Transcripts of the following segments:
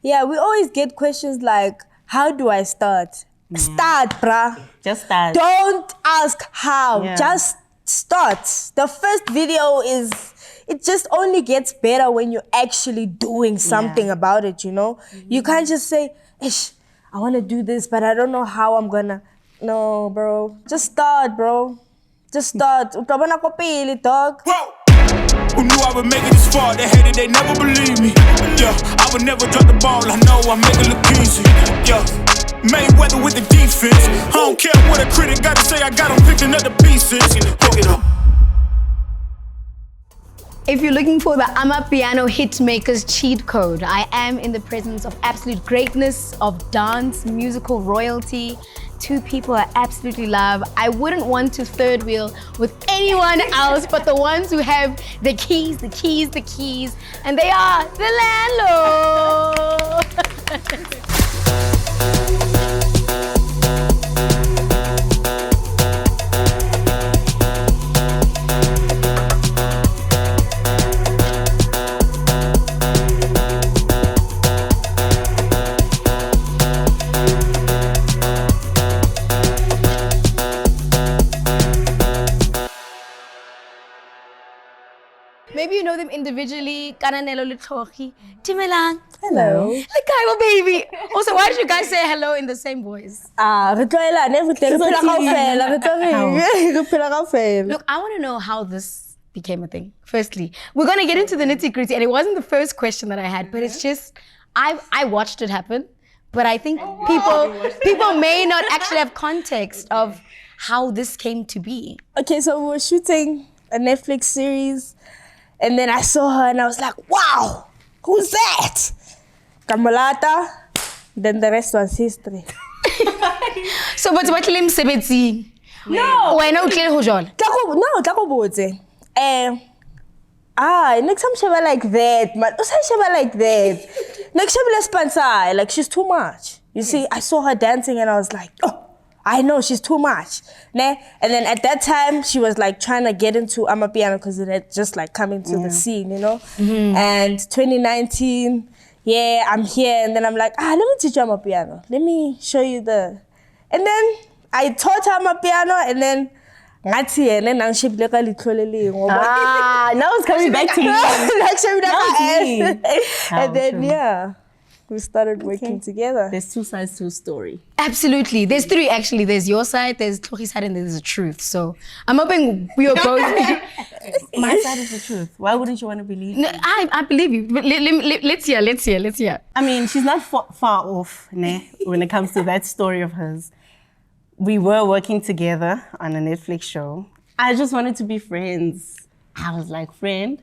Yeah, we always get questions like, how do I start? Start, bruh. Just start. Don't ask how. Yeah. Just start. The first video it just only gets better when you're actually doing something about it, you know? You can't just say, Ish, I want to do this, but I don't know how I'm gonna. No, bro. Just start, bro. Just start. Utabona ko pili, dog. Who knew I would make it this far? They hated, they never believe me. Yeah, I would never drop the ball. I know I make it look easy. Yeah, Mayweather with the defense. I don't care what a critic gotta say. I got them picking up the pieces. Hook it up. If you're looking for the Amapiano Hitmaker's cheat code, I am in the presence of absolute greatness, of dance, musical royalty, two people I absolutely love. I wouldn't want to third wheel with anyone else but the ones who have the keys, and they are the Landlords. Maybe you know them individually. Kananelo Tlhogi. Timelang. Hello. Lekaiwa, baby. Also, why did you guys say hello in the same voice? Look, I want to know how this became a thing. Firstly, we're going to get into the nitty-gritty, and it wasn't the first question that I had, but it's just, I watched it happen, but I think people may not actually have context of how this came to be. Okay, so we were shooting a Netflix series, and then I saw her and I was like, wow, who's that? Kamalata. Then the rest was history. So, but what lim sebetsi? No. Why no clear hojol? No, tako bote. Next time she was like that, man. She was like that. Next time let's sponsor. Like she's too much. You see, I saw her dancing and I was like, oh, I know she's too much. And then at that time, she was like trying to get into Amapiano because it had just like come into the scene, you know? And 2019, yeah, I'm here. And then I'm like, let me teach you Amapiano. Let me show you the... And then I taught her Amapiano and then... now it's coming back to me. And then, yeah. We started working together. There's two sides to a story. Absolutely. There's three, actually. There's your side, there's Tlhogi's side, and there's the truth. So I'm hoping we are both... My side is the truth. Why wouldn't you want to believe me? No, I believe you. Let's hear. I mean, she's not far off, when it comes to that story of hers. We were working together on a Netflix show. I just wanted to be friends. I was like, friend.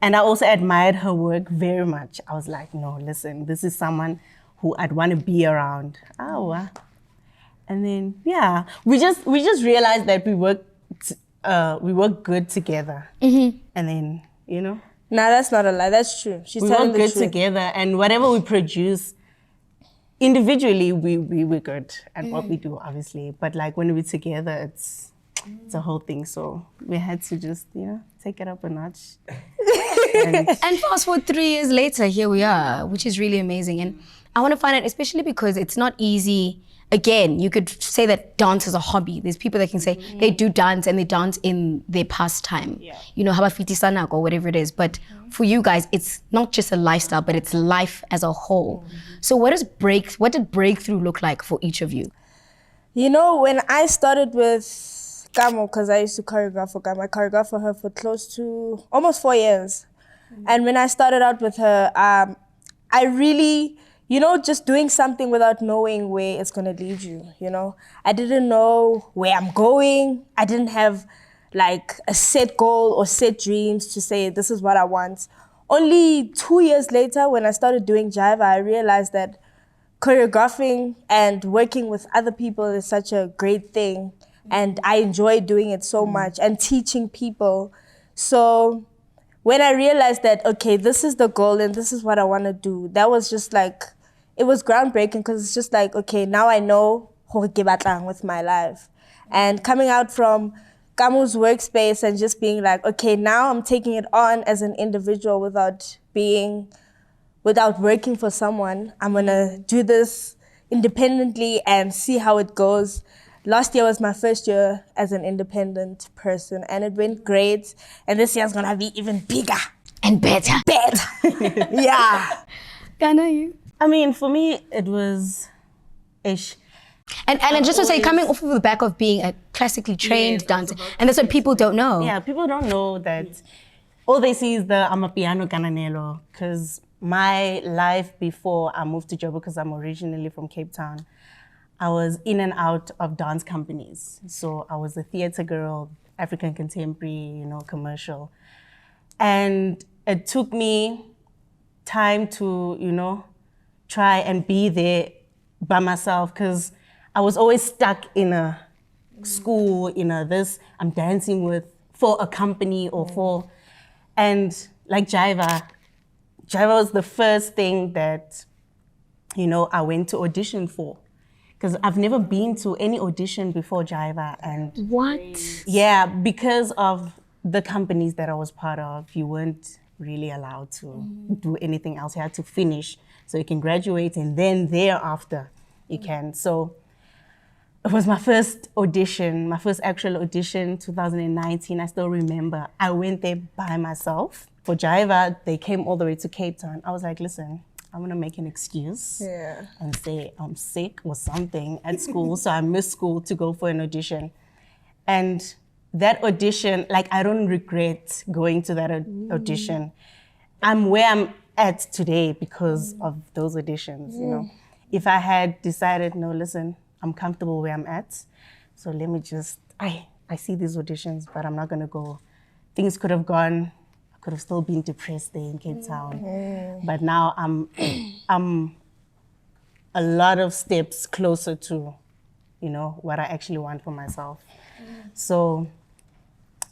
And I also admired her work very much. I was like, no, listen, this is someone who I'd want to be around. And then, yeah, we just realized that we work good together. And then, you know. Nah, that's not a lie. That's true. She's telling the truth. We work good together, and whatever we produce, individually, we're good at what we do, obviously. But like when we're together, it's a whole thing. So we had to just, take it up a notch. And fast forward 3 years later, here we are, which is really amazing. And I want to find out, especially because it's not easy. Again, you could say that dance is a hobby. There's people that can say they do dance and they dance in their pastime. You know, habafiti sanak or whatever it is. But for you guys, it's not just a lifestyle, but it's life as a whole. So what did breakthrough look like for each of you? You know, when I started with Kamo, because I used to choreograph for Kamo, I choreographed for her for close to almost 4 years. And when I started out with her, I really, just doing something without knowing where it's going to lead you, I didn't know where I'm going. I didn't have like a set goal or set dreams to say, this is what I want. Only 2 years later, when I started doing Jive, I realized that choreographing and working with other people is such a great thing. And I enjoy doing it so much and teaching people. So when I realized that, okay, this is the goal and this is what I want to do, that was just like, it was groundbreaking because it's just like, okay, now I know with my life. And coming out from Kamu's workspace and just being like, okay, now I'm taking it on as an individual without being without working for someone. I'm gonna do this independently and see how it goes. Last year was my first year as an independent person, and it went great. And this year's gonna be even bigger And better. Yeah. Kana, you? I mean, for me, it was ish. And just to say, coming off of the back of being a classically trained dancer, and that's what people don't know. Yeah, people don't know that all they see is the Amapiano Kananelo, because my life before I moved to Joburg, because I'm originally from Cape Town, I was in and out of dance companies. So I was a theater girl, African contemporary, commercial. And it took me time to, try and be there by myself, because I was always stuck in a school, I'm dancing for a company or and like Jiva was the first thing that, I went to audition for. Because I've never been to any audition before Jiva. And What? yeah, because of the companies that I was part of, you weren't really allowed to do anything else. You had to finish so you can graduate, and then thereafter you can. So it was my first audition, my first actual audition, 2019. I still remember. I went there by myself. For Jiva, they came all the way to Cape Town. I was like, listen, I'm gonna make an excuse and say I'm sick or something at school, so I missed school to go for an audition. And that audition, I don't regret going to that audition. I'm where I'm at today because of those auditions, If I had decided, no, listen, I'm comfortable where I'm at, so let me just, I see these auditions, but I'm not gonna go. Things could have gone, I could have still been depressed there in Cape Town. But now I'm a lot of steps closer to, what I actually want for myself. So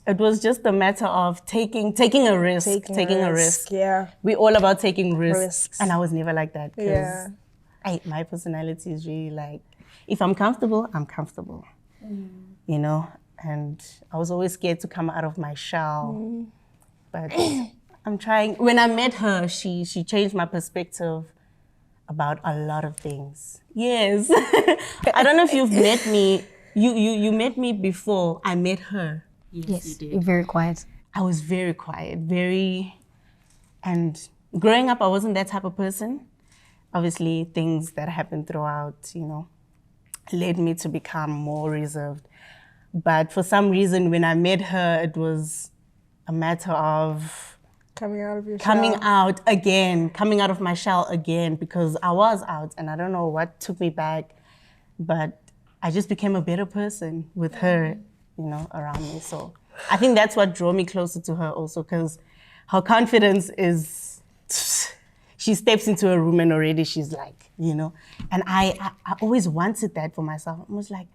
it was just a matter of taking a risk. Taking a risk. Yeah. We're all about taking risks. And I was never like that. Yeah. My personality is really if I'm comfortable, I'm comfortable. And I was always scared to come out of my shell. But I'm trying. When I met her, she changed my perspective about a lot of things. Yes. I don't know if you've met me. You met me before I met her. Yes, you did. You're very quiet. I was very quiet, and growing up, I wasn't that type of person. Obviously, things that happened throughout, led me to become more reserved. But for some reason, when I met her, it was a matter of coming out of your coming shell. out again, coming out of my shell again, because I was out and I don't know what took me back, but I just became a better person with her, around me. So I think that's what drew me closer to her also, because her confidence is, she steps into a room and already she's and I always wanted that for myself. I was like,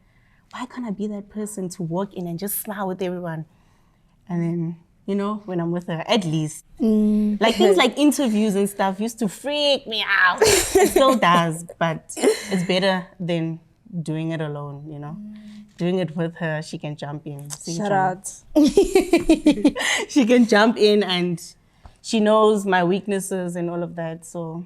why can't I be that person to walk in and just smile with everyone? And then, when I'm with her, at least. Things like interviews and stuff used to freak me out. It still does, but it's better than doing it alone, Doing it with her, she can jump in. Shout out. She can jump in and she knows my weaknesses and all of that. So,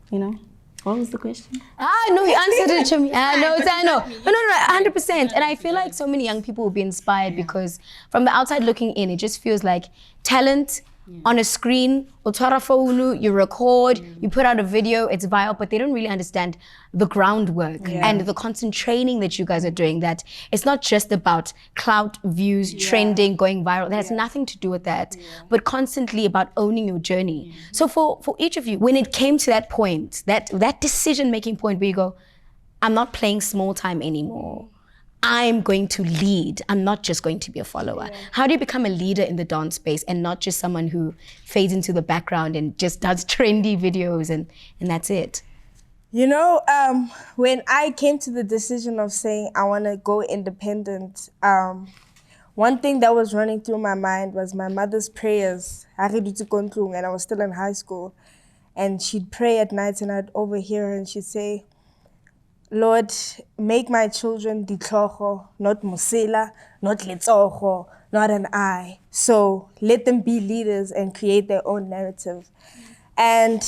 what was the question? No, you answered it to me. I know. No, 100%. And I feel like so many young people will be inspired because from the outside looking in, it just feels like talent on a screen, you record, you put out a video, it's viral, but they don't really understand the groundwork and the constant training that you guys are doing, that it's not just about clout, views, trending, going viral. That has nothing to do with that, but constantly about owning your journey. So for each of you, when it came to that point, that decision-making point where you go, I'm not playing small time anymore. I'm going to lead. I'm not just going to be a follower. How do you become a leader in the dance space and not just someone who fades into the background and just does trendy videos and that's it? When I came to the decision of saying I want to go independent, one thing that was running through my mind was my mother's prayers. And I was still in high school. And she'd pray at night and I'd overhear her and she'd say, Lord, make my children Tlhogi, not Musela, not Letsogo, not an I. So let them be leaders and create their own narrative. And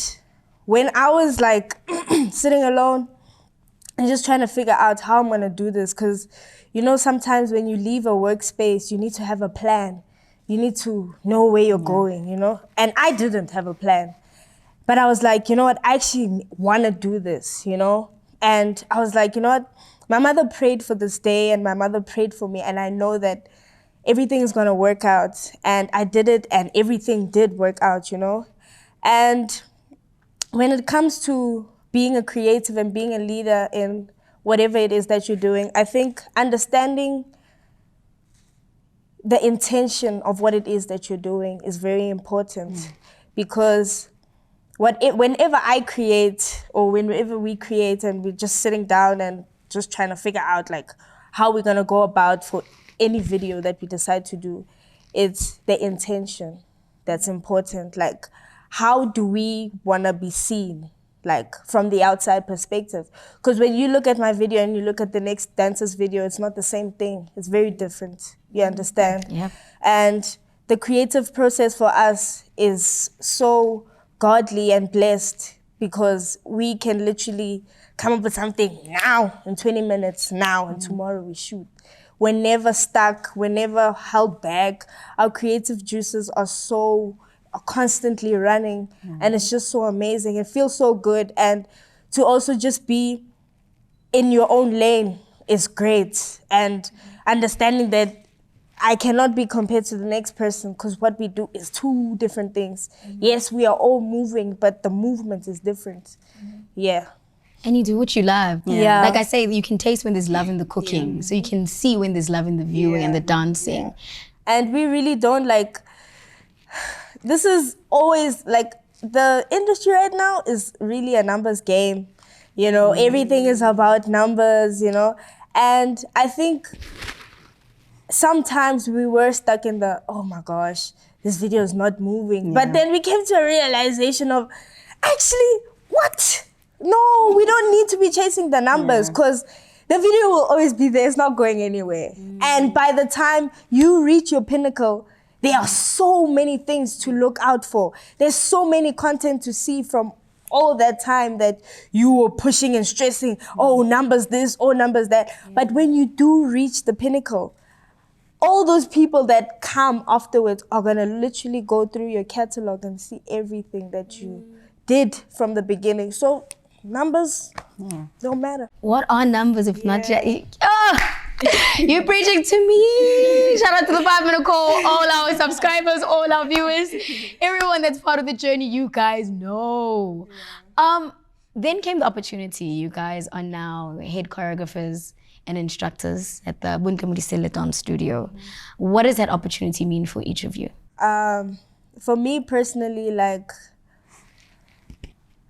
when I was like sitting alone and just trying to figure out how I'm gonna do this, because you know, sometimes when you leave a workspace, you need to have a plan. You need to know where you're going, you know? And I didn't have a plan. But I was like, you know what, I actually wanna do this, you know? And I was like, you know what, my mother prayed for this day and my mother prayed for me, and I know that everything is gonna work out. And I did it and everything did work out, you know? And when it comes to being a creative and being a leader in whatever it is that you're doing, I think understanding the intention of what it is that you're doing is very important, because whenever I create or whenever we create and we're just sitting down and just trying to figure out like how we're gonna go about for any video that we decide to do, it's the intention that's important. Like, how do we wanna be seen? Like from the outside perspective. Because when you look at my video and you look at the next dancer's video, it's not the same thing. It's very different. You understand? Yeah. And the creative process for us is so godly and blessed, because we can literally come up with something now in 20 minutes now, and tomorrow we shoot. We're never stuck, we're never held back. Our creative juices are constantly running, and it's just so amazing. It feels so good, and to also just be in your own lane is great, and understanding that I cannot be compared to the next person, because what we do is two different things. Yes, we are all moving, but the movement is different. Yeah. And you do what you love. Yeah. Like I say, you can taste when there's love in the cooking. So you can see when there's love in the viewing and the dancing. And we really don't like, this is always like, the industry right now is really a numbers game. You know, everything is about numbers, you know. And I think sometimes we were stuck in the, oh my gosh, this video is not moving. But then we came to a realization of, actually, what? No, we don't need to be chasing the numbers, because the video will always be there. It's not going anywhere. And by the time you reach your pinnacle, there are so many things to look out for. There's so many content to see from all that time that you were pushing and stressing, oh, numbers this, oh, numbers that. But when you do reach the pinnacle, all those people that come afterwards are gonna literally go through your catalog and see everything that you did from the beginning. So numbers don't matter. What are numbers if not just... You're preaching to me. Shout out to the 5-minute call, all our subscribers, all our viewers, everyone that's part of the journey. You guys know. Then came the opportunity. You guys are now head choreographers and instructors at the Bunkamudi Dance Studio. What does that opportunity mean for each of you? For me personally, like,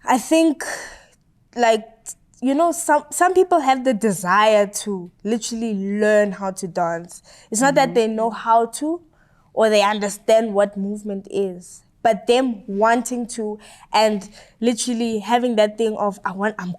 I think, like, you know, some people have the desire to literally learn how to dance. It's not that they know how to or they understand what movement is, but them wanting to and literally having that thing of, I'm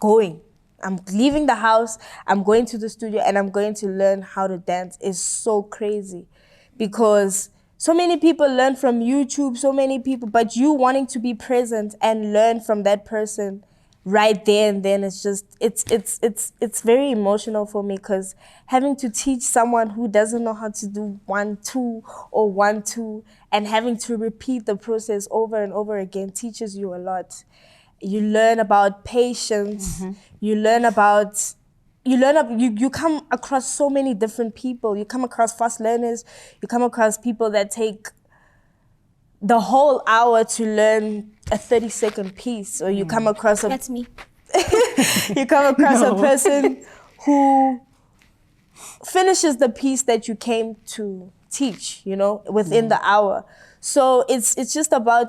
leaving the house, I'm going to the studio, and I'm going to learn how to dance is so crazy, because so many people learn from YouTube, so many people, but you wanting to be present and learn from that person right there and then, it's just, it's very emotional for me, because having to teach someone who doesn't know how to do 1-2 or 1-2 and having to repeat the process over and over again teaches you a lot. You learn about patience, you come across so many different people. You come across fast learners, you come across people that take the whole hour to learn a 30-second piece, or you come across That's me. you come across a person who finishes the piece that you came to teach, you know, within the hour. So it's just about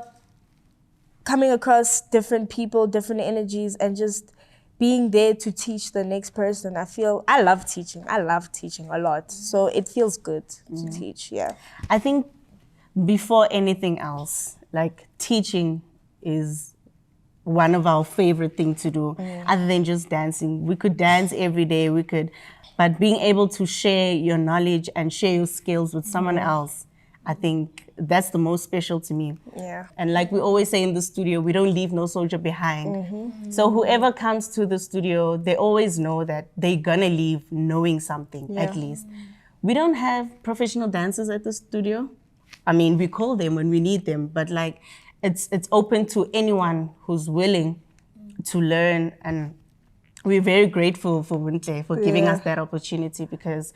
coming across different people, different energies, and just being there to teach the next person. I love teaching. I love teaching a lot. So it feels good to teach, I think before anything else, like, teaching is one of our favorite things to do, other than just dancing. We could dance every day, but being able to share your knowledge and share your skills with someone else, I think that's the most special to me. Yeah. And like we always say in the studio, we don't leave no soldier behind. So whoever comes to the studio, they always know that they're gonna leave knowing something, at least. We don't have professional dancers at the studio. I mean, we call them when we need them, but like it's open to anyone who's willing to learn. And we're very grateful for Wintle for giving us that opportunity, because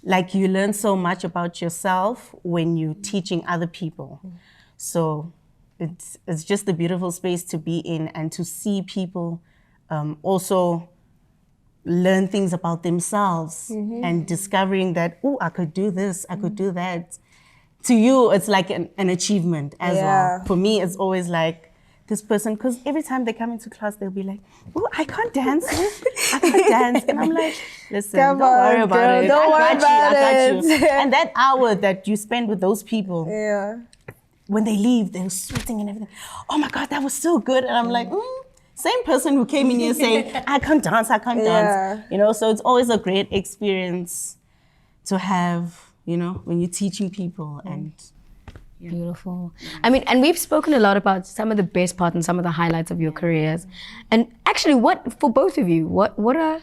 like you learn so much about yourself when you're teaching other people. So it's just a beautiful space to be in, and to see people also learn things about themselves and discovering that, oh, I could do this, I could do that. To you, it's like an achievement as well. For me, it's always like, this person, because every time they come into class, they'll be like, oh, I can't dance. I can't dance. And I'm like, listen, don't worry about it. I got you. And that hour that you spend with those people, when they leave, they're sweating and everything. Oh my God, that was so good. And I'm like, same person who came in here saying, I can't dance, I can't dance. You know, so it's always a great experience to have, you know, when you're teaching people. And beautiful. I mean, and we've spoken a lot about some of the best parts and some of the highlights of your careers. And actually, what, for both of you, what are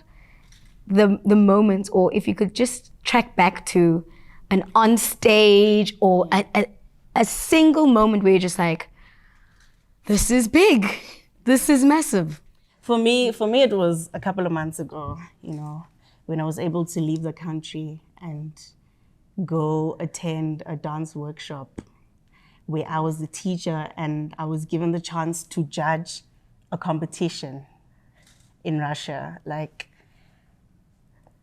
the moments, or if you could just track back to an on stage or a single moment where you're just like, this is big, this is massive? For me, it was a couple of months ago, you know, when I was able to leave the country and go attend a dance workshop where I was the teacher, and I was given the chance to judge a competition in Russia. Like,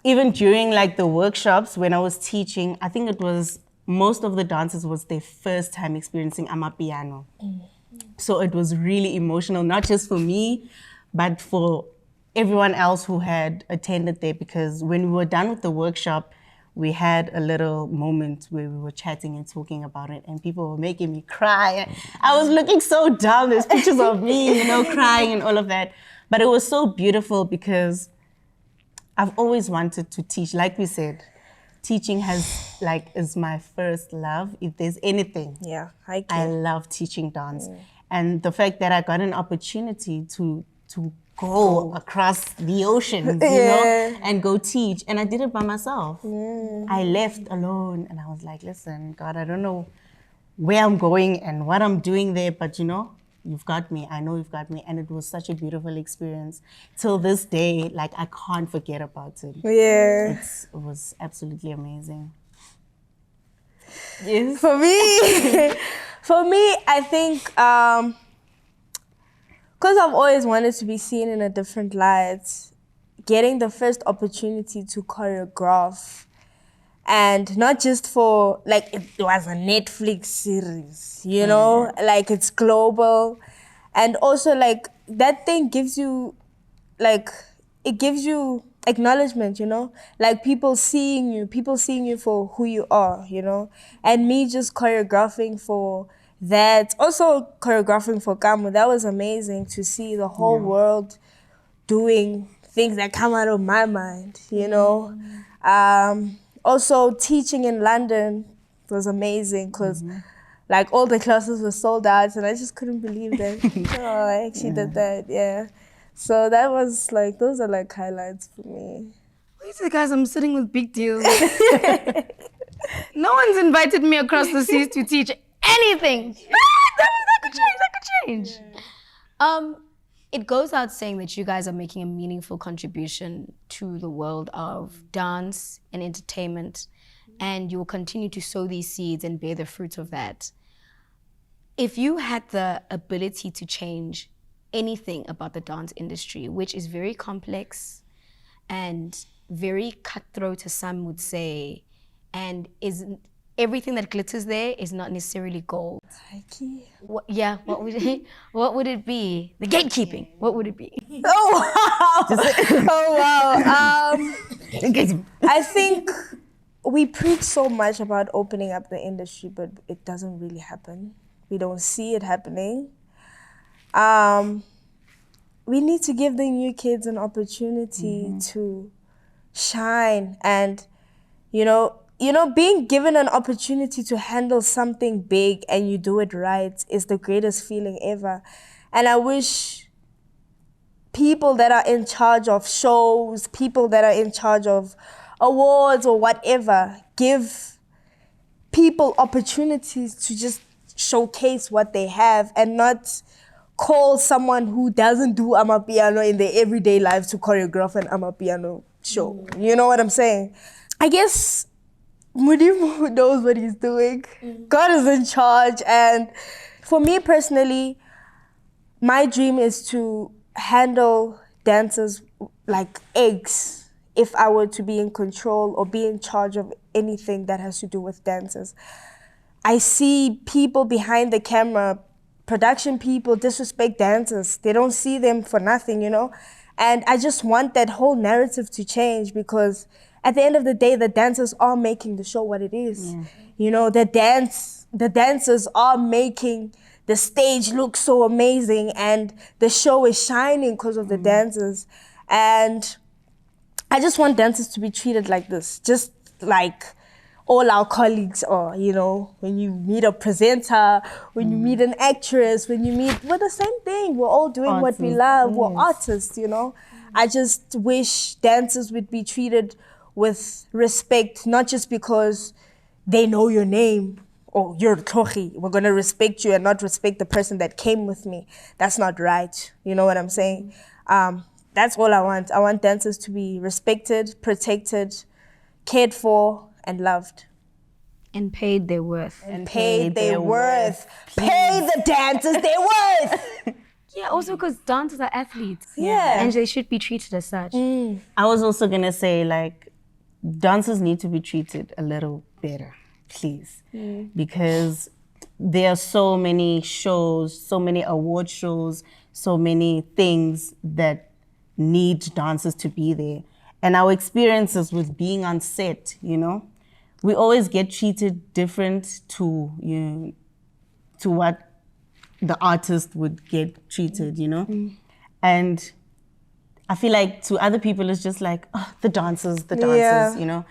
even during like the workshops when I was teaching, I think it was, most of the dancers was their first time experiencing Amapiano. So it was really emotional, not just for me, but for everyone else who had attended there, because when we were done with the workshop, we had a little moment where we were chatting and talking about it, and people were making me cry. I was looking so dumb. There's pictures of me, you know, crying and all of that. But it was so beautiful, because I've always wanted to teach. Like we said, teaching is my first love. If there's anything, I love teaching dance. And the fact that I got an opportunity to go across the ocean, you know, and go teach. And I did it by myself. I left alone, and I was like, listen, God, I don't know where I'm going and what I'm doing there, but you know, you've got me. I know you've got me. And it was such a beautiful experience. Till this day, like, I can't forget about it. It was absolutely amazing. Yes. For me, I think, because I've always wanted to be seen in a different light, getting the first opportunity to choreograph, and not just for, like, it was a Netflix series, you know, like, it's global. And also, like, that thing gives you, like, it gives you acknowledgement, you know, like people seeing you for who you are, you know, and me just choreographing for that, also choreographing for Kamu. That was amazing to see the whole world doing things that come out of my mind, you know. Also teaching in London was amazing, because like all the classes were sold out, and I just couldn't believe that I actually did that, So that was like, those are like highlights for me. Wait a guys, I'm sitting with big deals. No one's invited me across the seas to teach anything. That could change. It goes without saying that you guys are making a meaningful contribution to the world of dance and entertainment, and you will continue to sow these seeds and bear the fruits of that. If you had the ability to change anything about the dance industry, which is very complex and very cutthroat, as some would say, and isn't everything that glitters there is not necessarily gold. What would it be? The gatekeeping. What would it be? I think we preach so much about opening up the industry, but it doesn't really happen. We don't see it happening. We need to give the new kids an opportunity to shine, and, you know, you know, being given an opportunity to handle something big and you do it right is the greatest feeling ever. And I wish people that are in charge of shows, people that are in charge of awards or whatever, give people opportunities to just showcase what they have and not call someone who doesn't do Amapiano in their everyday life to choreograph an Amapiano show. You know what I'm saying? I guess Mudimu knows what he's doing. God is in charge. And for me personally, my dream is to handle dancers like eggs if I were to be in control or be in charge of anything that has to do with dancers. I see people behind the camera, production people, disrespect dancers. They don't see them for nothing, you know? And I just want that whole narrative to change because at the end of the day, the dancers are making the show what it is. Yeah. You know, the dancers are making the stage look so amazing and the show is shining because of the dancers. And I just want dancers to be treated like this, just like all our colleagues are, you know, when you meet a presenter, when you meet an actress, we're the same thing. We're all doing what we love. Yes. We're artists, you know. I just wish dancers would be treated with respect, not just because they know your name or you're Tlhogi. We're going to respect you and not respect the person that came with me. That's not right. You know what I'm saying? That's all I want. I want dancers to be respected, protected, cared for, and loved. And paid their worth. And paid their worth. Pay the dancers their worth. Yeah, also because dancers are athletes. Yeah. And they should be treated as such. I was also going to say, like, dancers need to be treated a little better, please. Because there are so many shows, so many award shows, so many things that need dancers to be there. And our experiences with being on set, you know, we always get treated different to, you know, to what the artist would get treated, you know? And I feel like to other people, it's just like, oh, the dancers, you know?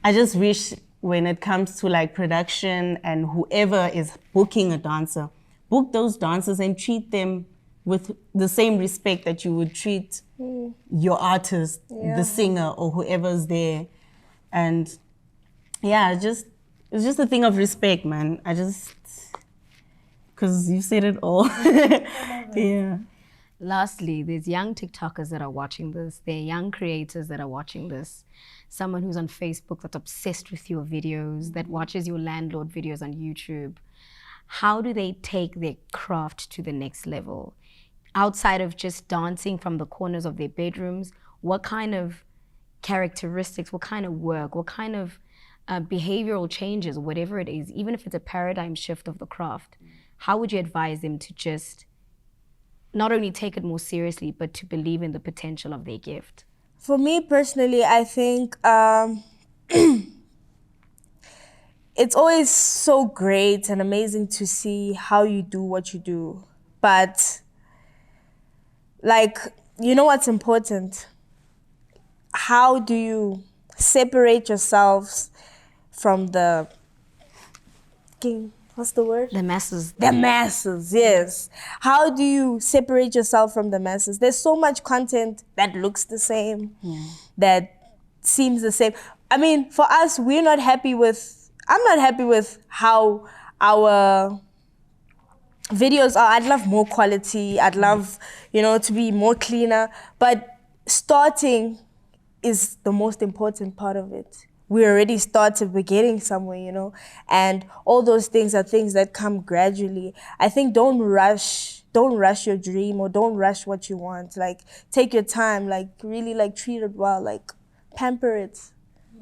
I just wish when it comes to like production and whoever is booking a dancer, book those dancers and treat them with the same respect that you would treat your artist, the singer or whoever's there. And yeah, it's just a thing of respect, man. Because you said it all. Yeah. Lastly, there's young TikTokers that are watching this. There are young creators that are watching this. Someone who's on Facebook that's obsessed with your videos, that watches your Landlord videos on YouTube. How do they take their craft to the next level? Outside of just dancing from the corners of their bedrooms, what kind of characteristics, what kind of work, what kind of behavioral changes, whatever it is, even if it's a paradigm shift of the craft, how would you advise them to just not only take it more seriously, but to believe in the potential of their gift? For me personally, I think it's always so great and amazing to see how you do what you do. But, like, you know what's important? How do you separate yourselves from the... What's the word? The masses. The masses, yes. How do you separate yourself from the masses? There's so much content that looks the same, that seems the same. I mean, for us, I'm not happy with how our videos are. I'd love more quality. I'd love, you know, to be more cleaner. But starting is the most important part of it. We already started, we're getting somewhere, you know, and all those things are things that come gradually. I think don't rush your dream or don't rush what you want. Like, take your time, like, really, like, treat it well, like, pamper it.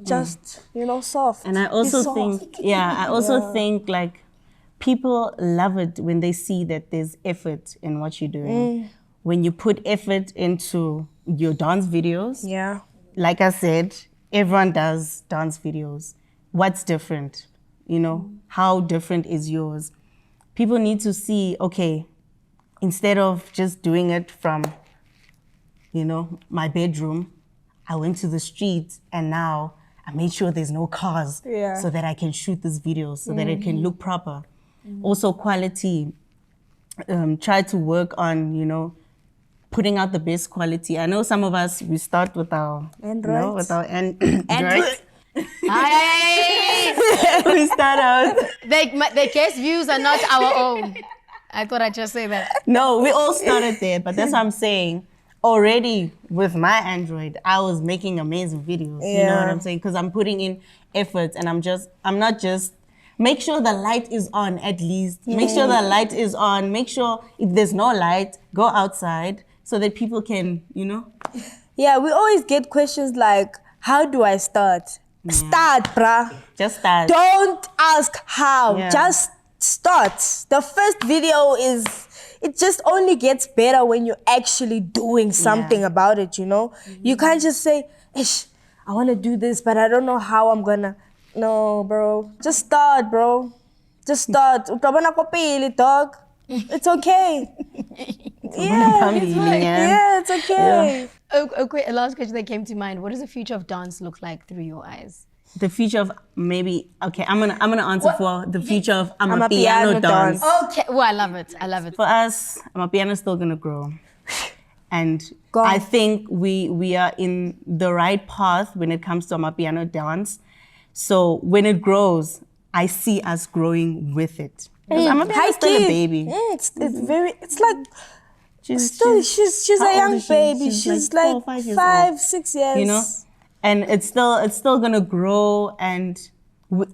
Just, you know, soft. And I also think, like, people love it when they see that there's effort in what you're doing. When you put effort into your dance videos, like I said, everyone does dance videos. What's different? You know, how different is yours? People need to see, okay, instead of just doing it from, you know, my bedroom, I went to the street and now I made sure there's no cars so that I can shoot this video, so that it can look proper. Also quality, try to work on, you know, putting out the best quality. I know some of us, we start with our Android. You know, with our Android. Aye. We start out. The guest views are not our own. I thought I'd just say that. No, we all started there, but that's what I'm saying. Already with my Android, I was making amazing videos. You know what I'm saying? Because I'm putting in efforts, and I'm not just, make sure the light is on at least. Make sure the light is on. Make sure if there's no light, go outside so that people can, you know. Yeah, we always get questions like, how do I start? Start, bruh. Just start. Don't ask how. Yeah. Just start. The first video it just only gets better when you're actually doing something about it, you know? You can't just say, Ish, I want to do this, but I don't know how I'm gonna. No, bro. Just start, bro. Just start. Dog. It's okay. It's okay. Okay, a last question that came to mind. What does the future of dance look like through your eyes? The future of I'm gonna answer for the future of Amapiano dance. Okay, well, I love it. For us, Amapiano is still gonna grow. And I think we are in the right path when it comes to Amapiano dance. So when it grows, I see us growing with it. Because Amapiano is still a baby. It's like, she's a young baby. She's like 5, 6 years. You know? And it's still gonna grow, and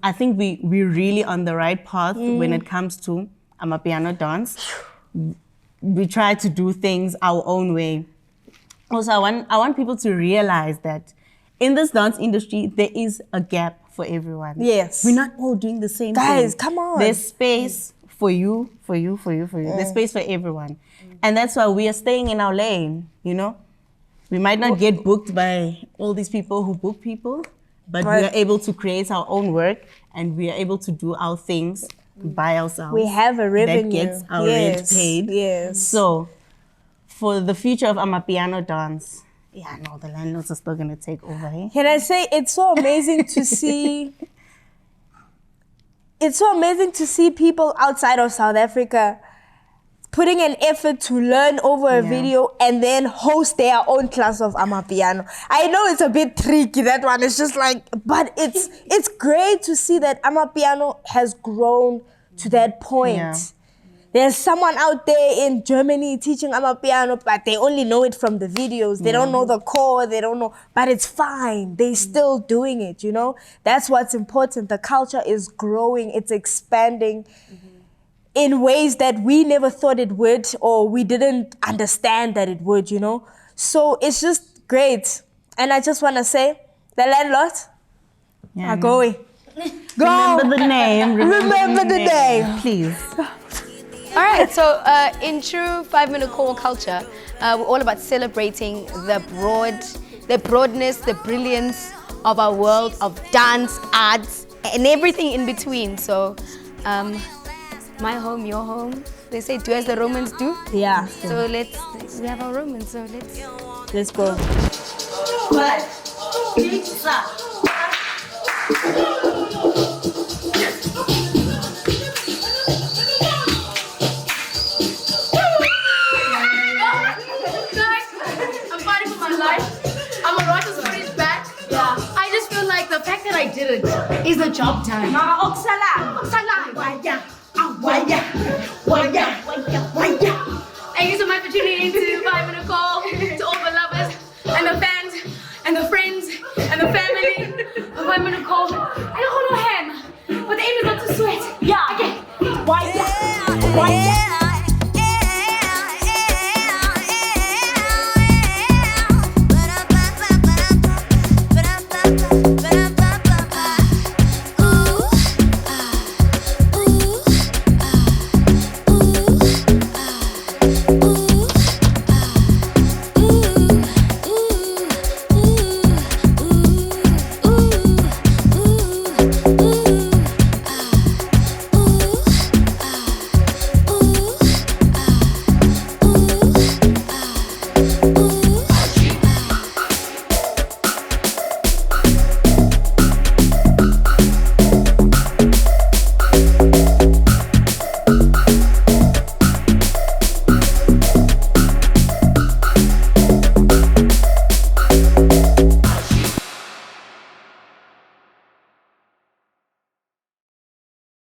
I think we're really on the right path when it comes to Amapiano dance. We try to do things our own way. Also, I want people to realize that in this dance industry, there is a gap for everyone. Yes. We're not all doing the same thing. Guys, come on. There's space for you. There's space for everyone. And that's why we are staying in our lane, you know? We might not get booked by all these people who book people, but we are able to create our own work, and we are able to do our things by ourselves. We have a revenue. That gets our rent paid. Yes. So, for the future of Amapiano dance, the landlords are still going to take over. Eh? Can I say, it's so amazing to see... It's so amazing to see people outside of South Africa putting an effort to learn over a video and then host their own class of Amapiano. I know it's a bit tricky, that one. It's just like, but it's great to see that Amapiano has grown to that point. Yeah. There's someone out there in Germany teaching Amapiano, but they only know it from the videos. They don't know the core, they don't know, but it's fine. They're still doing it, you know? That's what's important. The culture is growing, it's expanding in ways that we never thought it would, or we didn't understand that it would, you know? So it's just great. And I just want to say, the landlords are going. Go. Remember the name. Remember the name. Please. All right, so in true 5-minute call culture, we're all about celebrating the broadness, the brilliance of our world of dance, arts, and everything in between. So, my home, your home. They say do as the Romans do. Yeah. So we have our Romans, so let's go. I did it. It's the job time. Thank you so much for tuning in to 5-minute call, to all the lovers and the fans and the friends and the family of 5-minute call. I don't hold no hand, but the aim is not to sweat. Yeah. Okay.